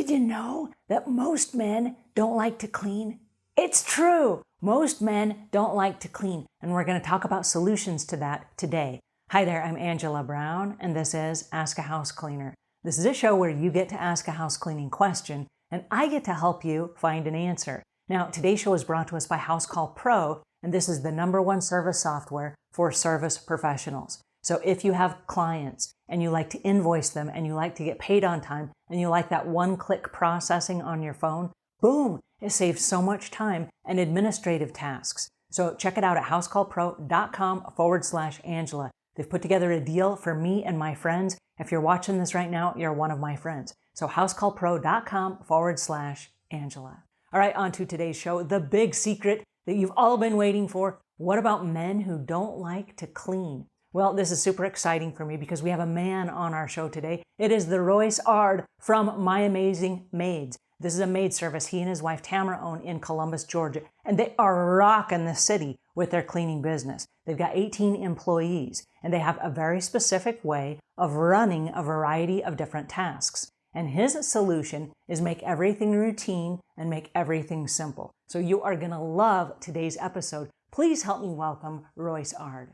Did you know that most men don't like to clean? It's true. Most men don't like to clean, and we're going to talk about solutions to that today. Hi there, I'm Angela Brown, and this is Ask a House Cleaner. This is a show where you get to ask a house cleaning question, and I get to help you find an answer. Now, today's show is brought to us by House Call Pro, and this is the #1 service software for service professionals. So if you have clients and you like to invoice them and you like to get paid on time and you like that one-click processing on your phone, boom, it saves so much time and administrative tasks. So check it out at housecallpro.com/Angela. They've put together a deal for me and my friends. If you're watching this right now, you're one of my friends. So housecallpro.com/Angela. All right, on to today's show, the big secret that you've all been waiting for. What about men who don't like to clean? Well, this is super exciting for me because we have a man on our show today. It is the Royce Ard from My Amazing Maids. This is a maid service he and his wife Tamara own in Columbus, Georgia, and they are rocking the city with their cleaning business. They've got 18 employees, and they have a very specific way of running a variety of different tasks. And his solution is make everything routine and make everything simple. So you are going to love today's episode. Please help me welcome Royce Ard.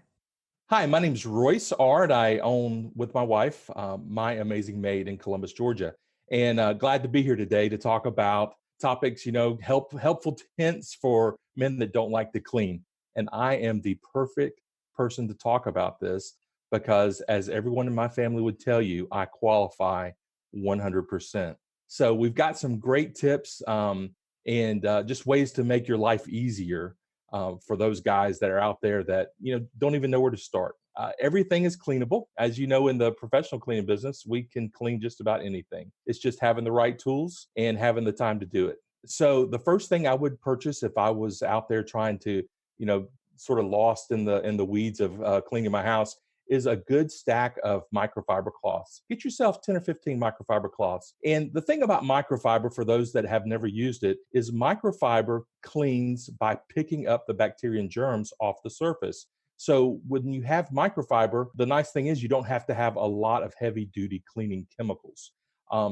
Hi, my name is Royce Ard. I own, with my wife, My Amazing Maid in Columbus, Georgia. And glad to be here today to talk about topics, helpful hints for men that don't like to clean. And I am the perfect person to talk about this because, as everyone in my family would tell you, I qualify 100%. So we've got some great tips and just ways to make your life easier for those guys that are out there that don't even know where to start. Everything is cleanable. As you know, in the professional cleaning business, we can clean just about anything. It's just having the right tools and having the time to do it. So the first thing I would purchase if I was out there trying to, sort of lost in the weeds of cleaning my house, is a good stack of microfiber cloths. Get yourself 10 or 15 microfiber cloths. And the thing about microfiber, for those that have never used it, is microfiber cleans by picking up the bacteria and germs off the surface. So when you have microfiber, the nice thing is you don't have to have a lot of heavy duty cleaning chemicals.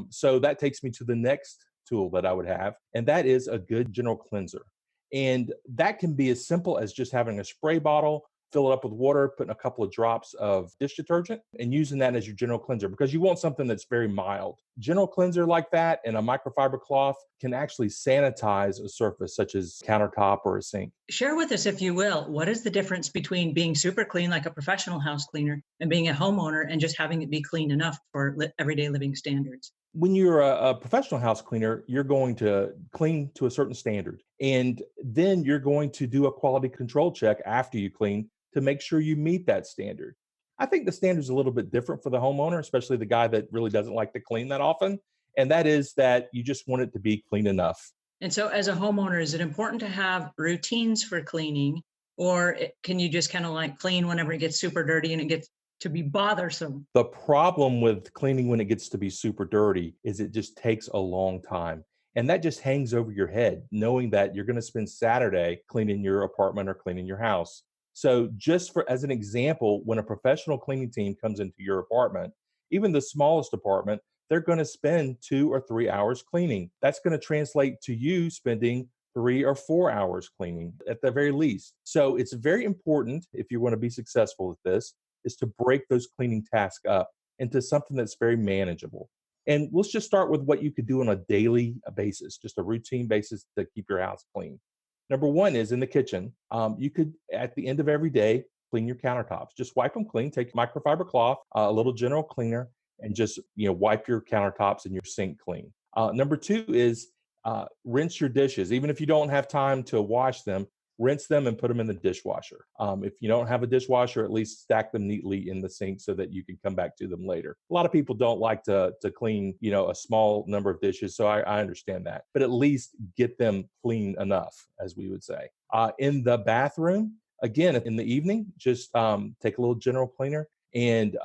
So that takes me to the next tool that I would have, and that is a good general cleanser. And that can be as simple as just having a spray bottle, fill it up with water, putting a couple of drops of dish detergent, and using that as your general cleanser because you want something that's very mild. General cleanser like that and a microfiber cloth can actually sanitize a surface such as countertop or a sink. Share with us, if you will, what is the difference between being super clean like a professional house cleaner and being a homeowner and just having it be clean enough for everyday living standards? When you're a professional house cleaner, you're going to clean to a certain standard, and then you're going to do a quality control check after you clean to make sure you meet that standard. I think the standard's a little bit different for the homeowner, especially the guy that really doesn't like to clean that often. And that is that you just want it to be clean enough. And so as a homeowner, is it important to have routines for cleaning, or can you just kind of like clean whenever it gets super dirty and it gets to be bothersome? The problem with cleaning when it gets to be super dirty is it just takes a long time. And that just hangs over your head, knowing that you're going to spend Saturday cleaning your apartment or cleaning your house. So just as an example, when a professional cleaning team comes into your apartment, even the smallest apartment, they're going to spend 2 or 3 hours cleaning. That's going to translate to you spending 3 or 4 hours cleaning at the very least. So it's very important, if you want to be successful at this, is to break those cleaning tasks up into something that's very manageable. And let's just start with what you could do on a daily basis, just a routine basis to keep your house clean. Number one is in the kitchen. You could, at the end of every day, clean your countertops. Just wipe them clean. Take microfiber cloth, a little general cleaner, and just wipe your countertops and your sink clean. Number two is rinse your dishes. Even if you don't have time to wash them, rinse them and put them in the dishwasher. If you don't have a dishwasher, at least stack them neatly in the sink so that you can come back to them later. A lot of people don't like to clean, a small number of dishes, so I understand that. But at least get them clean enough, as we would say. In the bathroom, again, in the evening, just take a little general cleaner and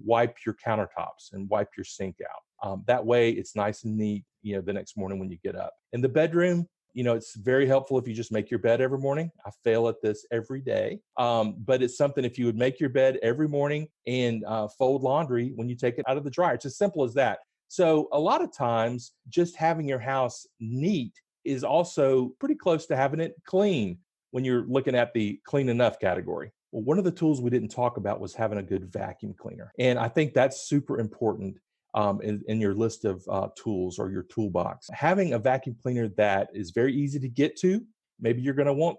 wipe your countertops and wipe your sink out. That way, it's nice and neat, the next morning when you get up. In the bedroom, it's very helpful if you just make your bed every morning. I fail at this every day. But it's something, if you would make your bed every morning and fold laundry when you take it out of the dryer. It's as simple as that. So a lot of times, just having your house neat is also pretty close to having it clean when you're looking at the clean enough category. Well, one of the tools we didn't talk about was having a good vacuum cleaner. And I think that's super important in your list of tools or your toolbox. Having a vacuum cleaner that is very easy to get to, maybe you're going to want,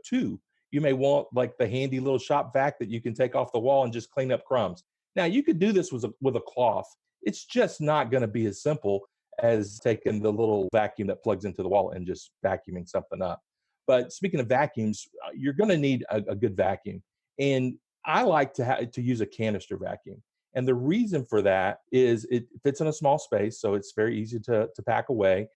two. You may want like the handy little shop vac that you can take off the wall and just clean up crumbs. Now, you could do this with a cloth. It's just not going to be as simple as taking the little vacuum that plugs into the wall and just vacuuming something up. But speaking of vacuums, you're going to need a good vacuum. And I like to use a canister vacuum. And the reason for that is it fits in a small space, so it's very easy to pack away.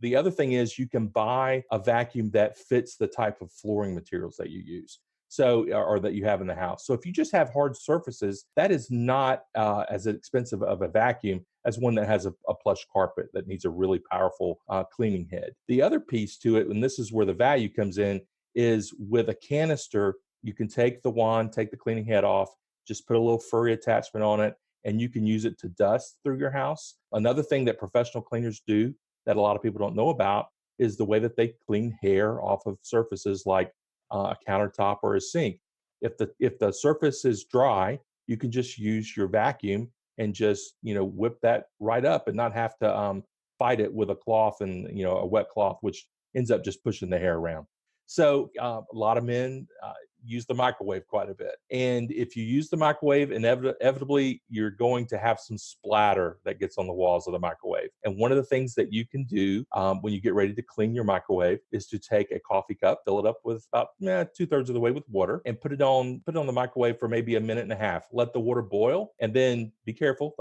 The other thing is you can buy a vacuum that fits the type of flooring materials that you use. So, or that you have in the house. So if you just have hard surfaces, that is not as expensive of a vacuum as one that has a plush carpet that needs a really powerful cleaning head. The other piece to it, and this is where the value comes in, is with a canister, you can take the wand, take the cleaning head off, just put a little furry attachment on it, and you can use it to dust through your house. Another thing that professional cleaners do that a lot of people don't know about is the way that they clean hair off of surfaces like a countertop or a sink. If the surface is dry, you can just use your vacuum and just whip that right up and not have to fight it with a cloth and a wet cloth, which ends up just pushing the hair around. So a lot of men use the microwave quite a bit. And if you use the microwave, inevitably, you're going to have some splatter that gets on the walls of the microwave. And one of the things that you can do when you get ready to clean your microwave is to take a coffee cup, fill it up with about 2/3 of the way with water, and put it on the microwave for maybe a minute and a half. Let the water boil, and then be careful.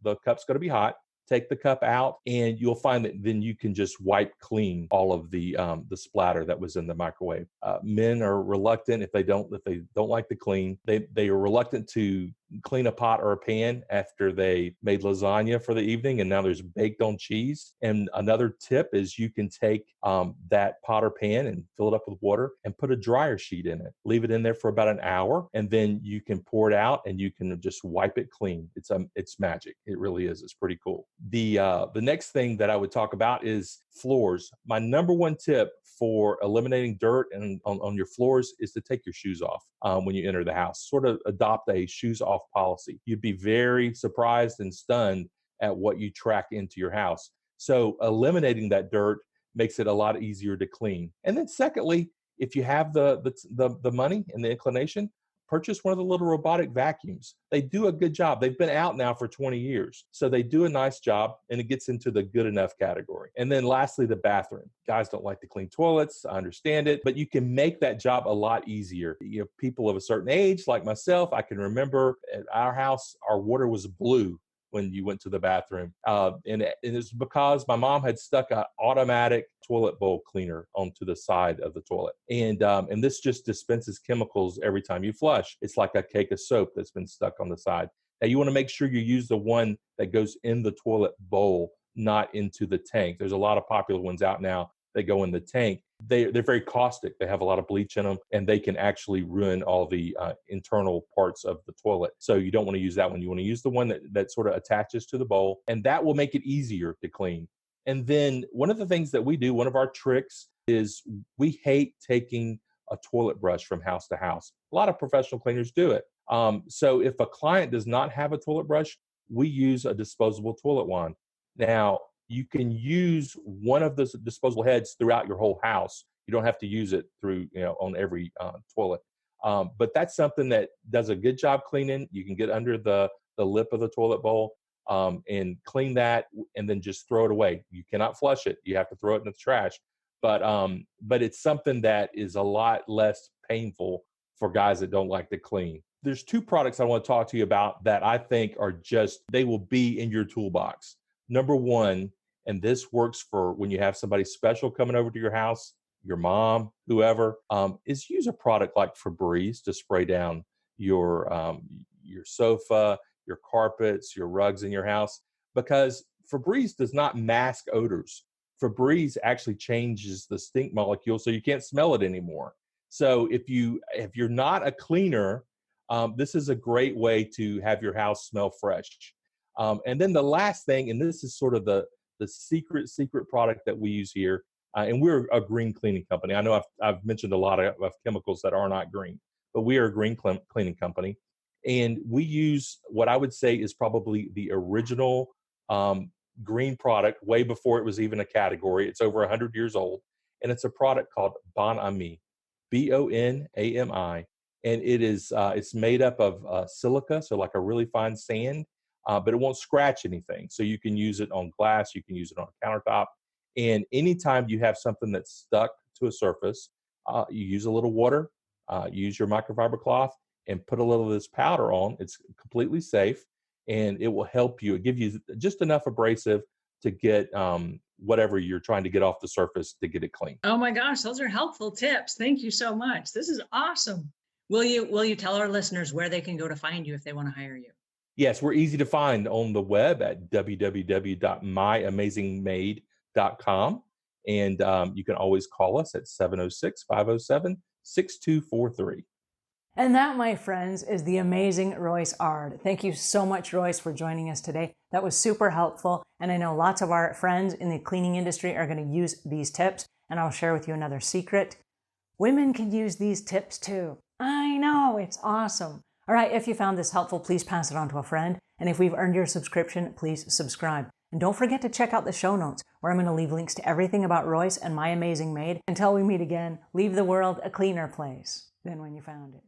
The cup's going to be hot. Take the cup out, and you'll find that then you can just wipe clean all of the splatter that was in the microwave. Men are reluctant if they don't like to clean. They are reluctant to clean a pot or a pan after they made lasagna for the evening and now there's baked on cheese. And another tip is you can take that pot or pan and fill it up with water and put a dryer sheet in it. Leave it in there for about an hour, and then you can pour it out and you can just wipe it clean. It's magic. It really is. It's pretty cool. The next thing that I would talk about is floors. My number one tip for eliminating dirt and on your floors is to take your shoes off when you enter the house. Sort of adopt a shoes off policy. You'd be very surprised and stunned at what you track into your house. So eliminating that dirt makes it a lot easier to clean. And then secondly, if you have the money and the inclination, purchase one of the little robotic vacuums. They do a good job. They've been out now for 20 years. So they do a nice job, and it gets into the good enough category. And then lastly, the bathroom. Guys don't like to clean toilets. I understand it, but you can make that job a lot easier. People of a certain age, like myself, I can remember at our house, our water was blue when you went to the bathroom. And it's because my mom had stuck an automatic toilet bowl cleaner onto the side of the toilet. And this just dispenses chemicals every time you flush. It's like a cake of soap that's been stuck on the side. Now you want to make sure you use the one that goes in the toilet bowl, not into the tank. There's a lot of popular ones out now that go in the tank. They're very caustic. They have a lot of bleach in them, and they can actually ruin all the internal parts of the toilet. So you don't want to use that one. You want to use the one that sort of attaches to the bowl, and that will make it easier to clean. And then one of the things that we do, one of our tricks is we hate taking a toilet brush from house to house. A lot of professional cleaners do it. So if a client does not have a toilet brush, we use a disposable toilet wand. Now, you can use one of those disposable heads throughout your whole house. You don't have to use it through, on every toilet. But that's something that does a good job cleaning. You can get under the lip of the toilet bowl and clean that, and then just throw it away. You cannot flush it. You have to throw it in the trash. But it's something that is a lot less painful for guys that don't like to clean. There's two products I want to talk to you about that I think they will be in your toolbox. Number one, and this works for when you have somebody special coming over to your house, your mom, whoever, is use a product like Febreze to spray down your sofa, your carpets, your rugs in your house, because Febreze does not mask odors. Febreze actually changes the stink molecule so you can't smell it anymore. So if you're not a cleaner, this is a great way to have your house smell fresh. And then the last thing, and this is sort of the secret product that we use here, and we're a green cleaning company. I know I've mentioned a lot of chemicals that are not green, but we are a green cleaning company. And we use what I would say is probably the original green product way before it was even a category. It's over 100 years old. And it's a product called Bon Ami, Bonami. And it's made up of silica, so like a really fine sand, but it won't scratch anything. So you can use it on glass, you can use it on a countertop. And anytime you have something that's stuck to a surface, you use a little water, use your microfiber cloth, and put a little of this powder on. It's completely safe, and it will help you. It give you just enough abrasive to get whatever you're trying to get off the surface to get it clean. Oh my gosh, those are helpful tips. Thank you so much. This is awesome. Will you tell our listeners where they can go to find you if they want to hire you? Yes, we're easy to find on the web at www.myamazingmaid.com. And you can always call us at 706-507-6243. And that, my friends, is the amazing Royce Ard. Thank you so much, Royce, for joining us today. That was super helpful. And I know lots of our friends in the cleaning industry are going to use these tips. And I'll share with you another secret. Women can use these tips too. I know, it's awesome. All right, if you found this helpful, please pass it on to a friend. And if we've earned your subscription, please subscribe. And don't forget to check out the show notes, where I'm going to leave links to everything about Royce and My Amazing Maid. Until we meet again, leave the world a cleaner place than when you found it.